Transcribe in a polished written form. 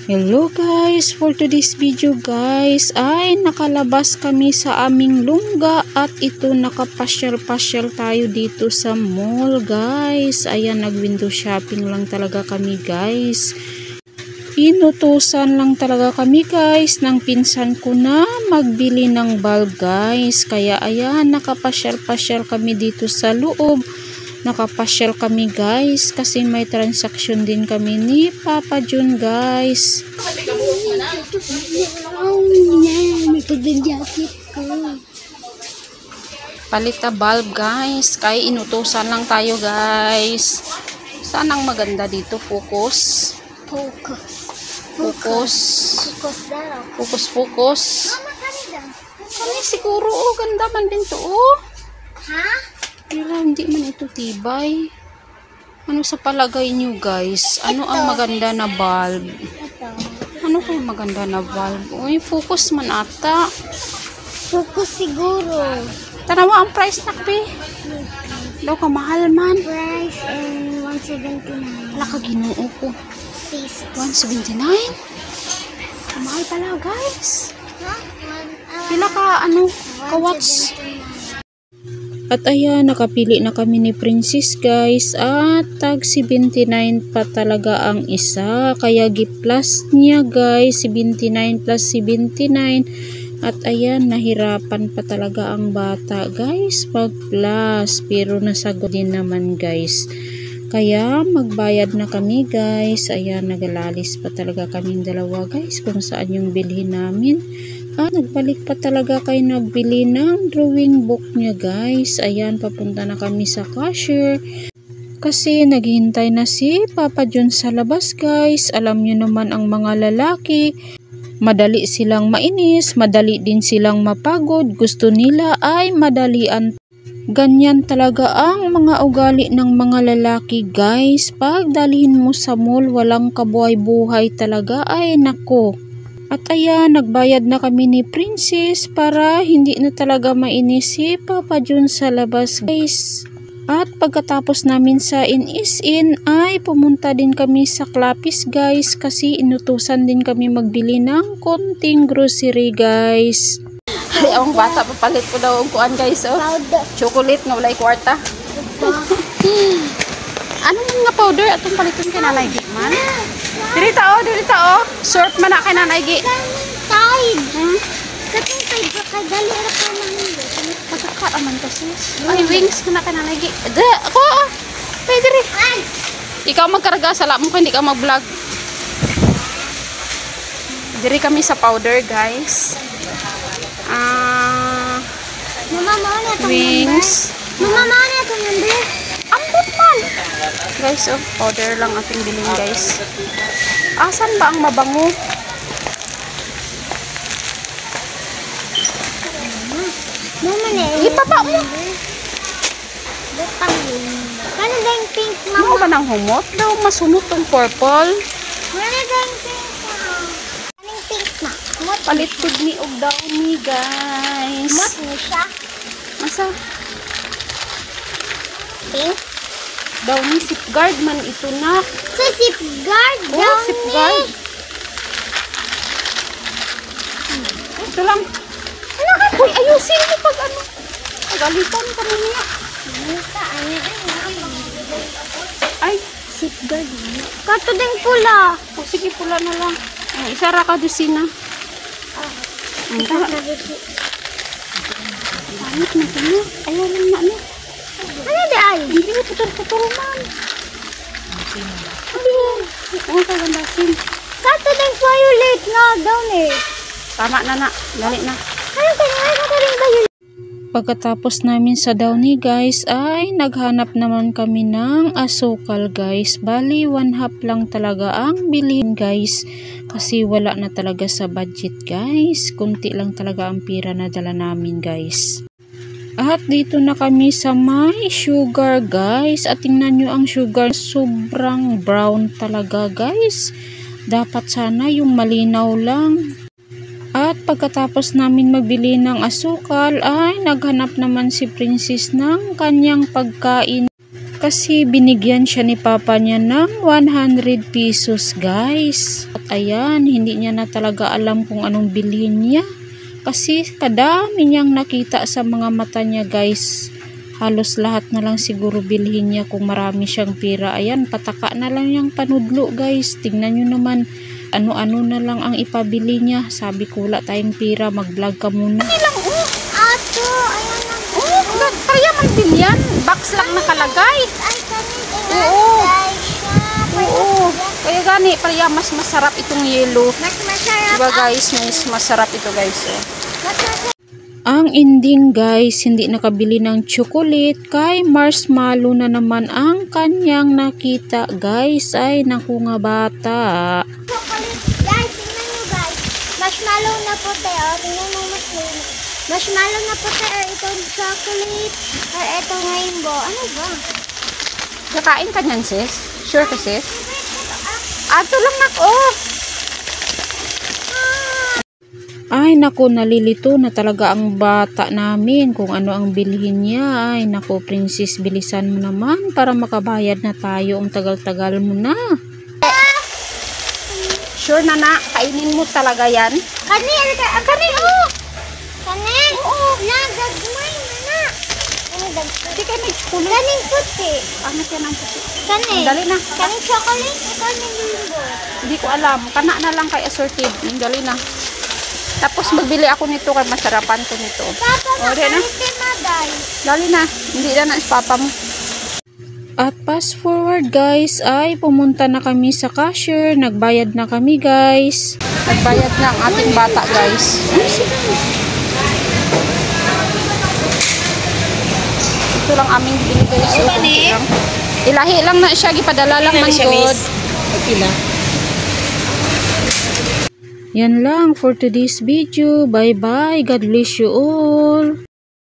Hello guys, for today's video guys ay nakalabas kami sa aming lungga at ito nakapasyal-pasyal tayo dito sa mall guys. Ayan, nag-window shopping lang talaga kami guys. Inutusan lang talaga kami guys ng pinsan ko na magbili ng bulb guys. Kaya ayan, nakapasyal-pasyal kami dito sa loob. Nakapasyal kami guys kasi may transaction din kami ni Papa Jun guys. Palita bulb guys, kaya inutusan lang tayo guys. Sanang maganda dito, focus. Focus. Kami siguro, oh, ganda man din to, oh. Ha? Pero hindi man ito tibay. Ano sa palagay nyo guys? Ano ang maganda na bulb? Ano kaya maganda na bulb? Uy, focus man ata. Focus siguro. Tanawa ang price nakpi. Daw ka mahal man. Price and 179. Wala ka ginoo ko. Pesos. 179? Mahal pala guys. Ha? Pila ka ano? Ka-watts? At ayan, nakapili na kami ni Princess guys. At tag 79 pa talaga ang isa. Kaya gi-plus niya guys. 79 plus 79. At ayan, nahirapan pa talaga ang bata guys pag-plus. Pero nasagot din naman guys. Kaya magbayad na kami guys. Ayan, nagalalis pa talaga kaming dalawa guys kung saan yung bilhin namin. Nagbalik pa talaga kayo nagbili ng drawing book niya guys. Ayan, papunta na kami sa cashier. Kasi naghihintay na si Papa Jun sa labas guys. Alam nyo naman ang mga lalaki. Madali silang mainis, madali din silang mapagod. Gusto nila ay madalian. Ganyan talaga ang mga ugali ng mga lalaki guys. Pag dalhin mo sa mall, walang kabuhay-buhay talaga ay nako. At ayan, nagbayad na kami ni Princess para hindi na talaga mainis si Papa Jun sa labas guys. At pagkatapos namin sa in-is-in ay pumunta din kami sa Clapis guys kasi inutusan din kami magbili ng konting grocery guys. Ay, ang bata papalit ko daw ang kuan guys, oh. Chocolate nga walay kwarta. Anong nga powder atong paliton kay Nanay Gi man? Dili ta oh. Surf man na kay Nanay Gi. Tide. Katong tide ka dali ra ka nang Pagkaka aman kasi. Ay, wings na kay Nanay Gi. Ako. Pwede rin. Ikaw magkarga sa mo kung hindi ka mag-vlog. Diri kami sa powder guys. Mama mo na tong Wings. Mama mo na tong number. Ambot man. Guys, oh, powder lang ating bilhin guys. Asan ba ang mabango? Mama na. Ibaba mo. Butang yun. Ano ba yung pink mama? Ano ba ng humot? Daw masunod tong purple. Ano ba yung pink mama? Anong pink ma? Palit pud ni og downy guys. Mot mo siya? Asa? Pink? Downy safeguard man ito na. Sa safeguard Oh, daw safeguard. Ito lang. Ano ka? Uy, ayusin mo pag ano. Pagalitan ka mo niya. Ay, Safeguard. Kato din pula. oh, sige pula na lang. Ay, isara ka dusina. Pangit na ito na. Ayaw lang na ano. Ano di ay? Hindi mo putol-putol man. Ano yan? Ano ka gandasin? Kato din violet nga daw eh. Tama na na. Dali na. Ano ka rin violet? Pagkatapos namin sa Downy guys ay naghanap naman kami ng asukal guys. Bali 1/2 lang talaga ang bilhin guys. Kasi wala na talaga sa budget guys. Kunti lang talaga ang pira na dala namin guys. At dito na kami sa may sugar guys. At tingnan nyo ang sugar. Sobrang brown talaga guys. Dapat sana yung malinaw lang. At pagkatapos namin magbili ng asukal ay naghanap naman si Princess ng kanyang pagkain. Kasi binigyan siya ni papa niya ng 100 pesos guys. At ayan, hindi niya na talaga alam kung anong bilhin niya. Kasi kadami niyang nakita sa mga mata niya guys. Halos lahat na lang siguro bilhin niya kung marami siyang pera. Ayan, pataka na lang yung panudlo guys. Tingnan nyo naman, ano-ano na lang ang ipabili niya. Sabi ko, wala tayong pera, mag-vlog ka muna. Ilang ato, ayan lang. Kaya man din yan. Box lang nakalagay. Ay, kanin. Oo. Kaya gani, parang mas masarap itong yellow. Mas masarap. Diba guys, mas masarap ito guys. Masarap. Ang ending guys, hindi nakabili ng chocolate kay marshmallow na naman ang kanyang nakita guys. Ay, naku nga bata. Chocolate. Guys, tingnan nyo guys. Marshmallow na puti. O, tingnan mo marshmallow na puti. Or itong chocolate. Or itong rainbow. Ano ba? Kakain ka niyan sis? Sure ka sis? Ato lang ako. Ay naku, nalilito na talaga ang bata namin kung ano ang bilhin niya. Ay naku, princess, bilisan mo naman para makabayad na tayo. Ang tagal-tagal mo na. Sure na na, kainin mo talaga yan. Kanin. Kanin. Oh. Kanin. Oo. Nagagmay na na. Hindi kayo may chocolate. Kanin puti. Ano siya ng puti? Kanin. Dali na. Kanin chocolate. Kanin rainbow. Hindi ko alam. Kana na lang kay assorted. Dali na. Tapos magbili ako nito kay masarapan ko nito. Papa, Dali na. maday. Dali na. Hindi na is papa mo. At fast forward guys, ay pumunta na kami sa cashier. Nagbayad na kami guys. Nagbayad na ang ating bata guys. Ito lang aming binigay sa ilahi lang na siya. Gipadala lang man good. Yan lang for today's video. Bye bye. God bless you all.